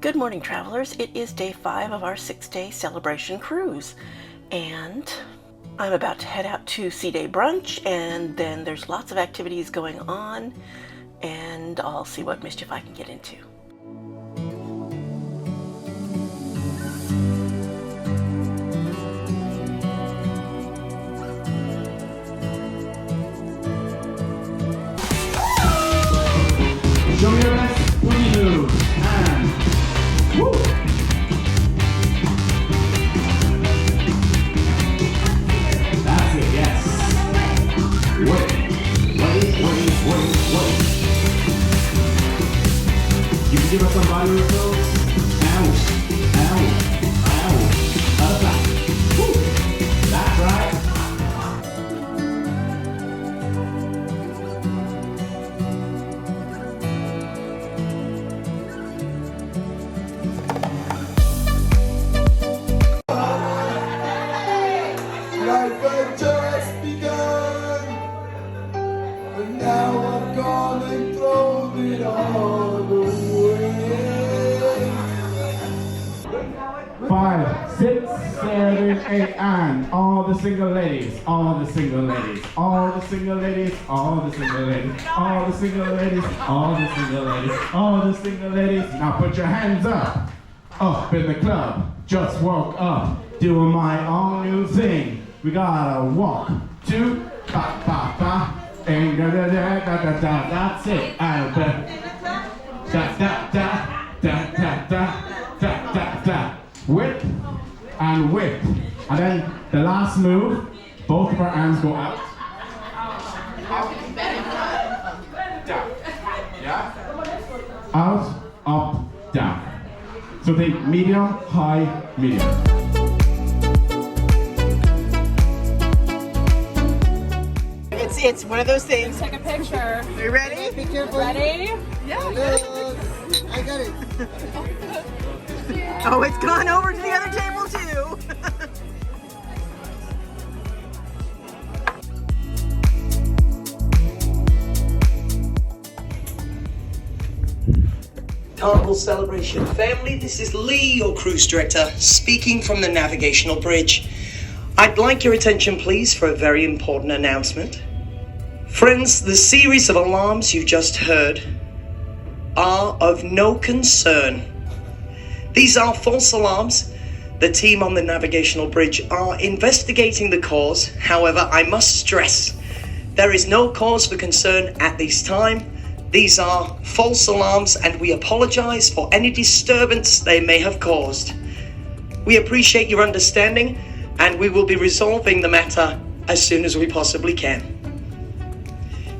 Good morning, travelers. It is day 5 of our 6-day celebration cruise, and I'm about to head out to Sea Day brunch, and then there's lots of activities going on, and I'll see what mischief I can get into. Show me your best cruisenews and woo! That's it, yes. Wait. You can give us some body refills. Ow. Other side. Woo! That's right. Life had just begun, but now I'm gone and thrown it all away. 5, 6, 7, 8, and all the single ladies, all the single ladies, all the single ladies, all the single ladies, all the single ladies, all the single ladies, all the single ladies. Now put your hands up in the club. Just woke up, doing my own new thing. We gotta walk to ba ba ba, and da da da da da da. That's it. And da da da da da da da da da. Whip and whip, and then the last move. Both of our arms go out. Down. Yeah. Out, up, down. So think medium, high, medium. It's one of those things. Take a picture. Are you ready? Be careful. Ready? Hello. I got it. Oh, it's gone over to the other table too. Carnival Celebration family, this is Lee, your cruise director, speaking from the navigational bridge. I'd like your attention please for a very important announcement. Friends, the series of alarms you just heard are of no concern. These are false alarms. The team on the navigational bridge are investigating the cause. However, I must stress, there is no cause for concern at this time. These are false alarms and we apologize for any disturbance they may have caused. We appreciate your understanding and we will be resolving the matter as soon as we possibly can.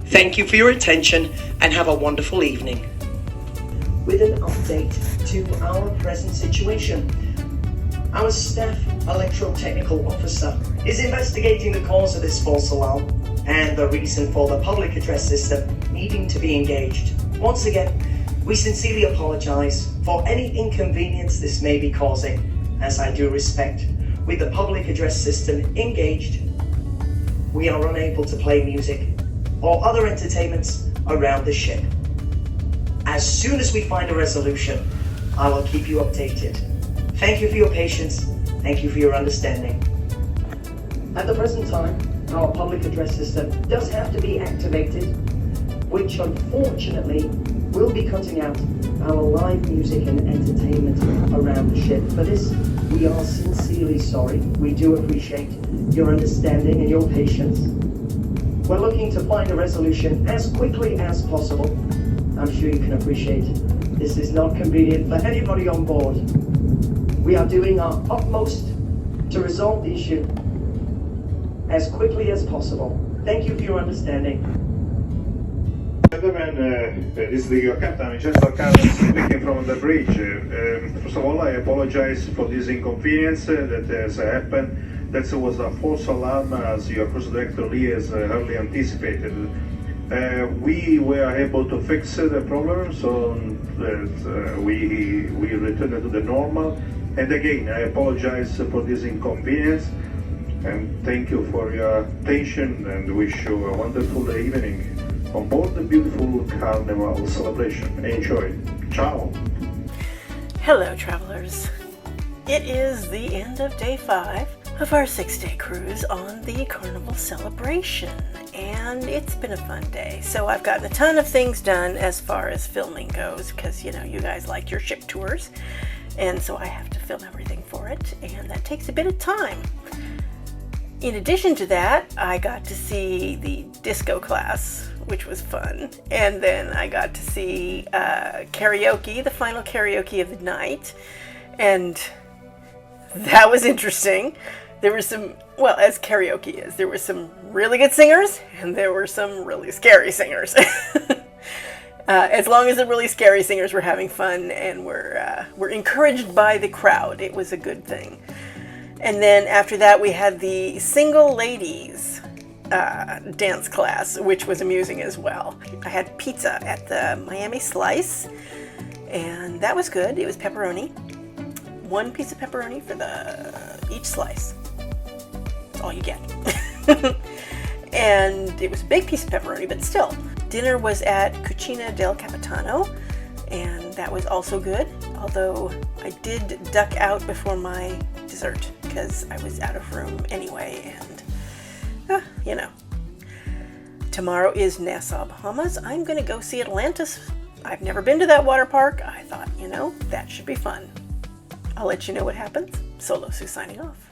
Thank you for your attention and have a wonderful evening. With an update to our present situation, our staff electrotechnical officer is investigating the cause of this false alarm and the reason for the public address system needing to be engaged. Once again, we sincerely apologize for any inconvenience this may be causing, as I do respect. With the public address system engaged, we are unable to play music or other entertainments around the ship. As soon as we find a resolution, I will keep you updated. Thank you for your patience. Thank you for your understanding. At the present time, our public address system does have to be activated, which unfortunately will be cutting out our live music and entertainment around the ship. For this, we are sincerely sorry. We do appreciate your understanding and your patience. We're looking to find a resolution as quickly as possible. I'm sure you can appreciate this is not convenient for anybody on board. We are doing our utmost to resolve the issue as quickly as possible. Thank you for your understanding. Gentlemen, this is the captain, Mr. Carlos speaking from the bridge. First of all, I apologize for this inconvenience that has happened. That was a false alarm, as your cruise director Lee has early anticipated. We were able to fix the problem, so that we returned to the normal. And again, I apologize for this inconvenience. And thank you for your attention and wish you a wonderful evening on board the beautiful Carnival Celebration. Enjoy. Ciao. Hello, travelers. It is the end of day 5 of our 6-day cruise on the Carnival Celebration, and it's been a fun day. So I've gotten a ton of things done as far as filming goes, because, you know, you guys like your ship tours, and so I have to film everything for it, and that takes a bit of time. In addition to that, I got to see the disco class, which was fun. And then I got to see karaoke, the final karaoke of the night. And that was interesting. There were some, well, as karaoke is, there were some really good singers and there were some really scary singers. As long as the really scary singers were having fun and were encouraged by the crowd, it was a good thing. And then after that, we had the single ladies dance class, which was amusing as well. I had pizza at the Miami Slice, and that was good. It was pepperoni. 1 piece of pepperoni for each slice. That's all you get. And it was a big piece of pepperoni, but still. Dinner was at Cucina del Capitano, and that was also good, although I did duck out before my dessert because I was out of room anyway, and you know. Tomorrow is Nassau, Bahamas. I'm gonna go see Atlantis. I've never been to that water park. I thought, you know, that should be fun. I'll let you know what happens. Solo Sue signing off.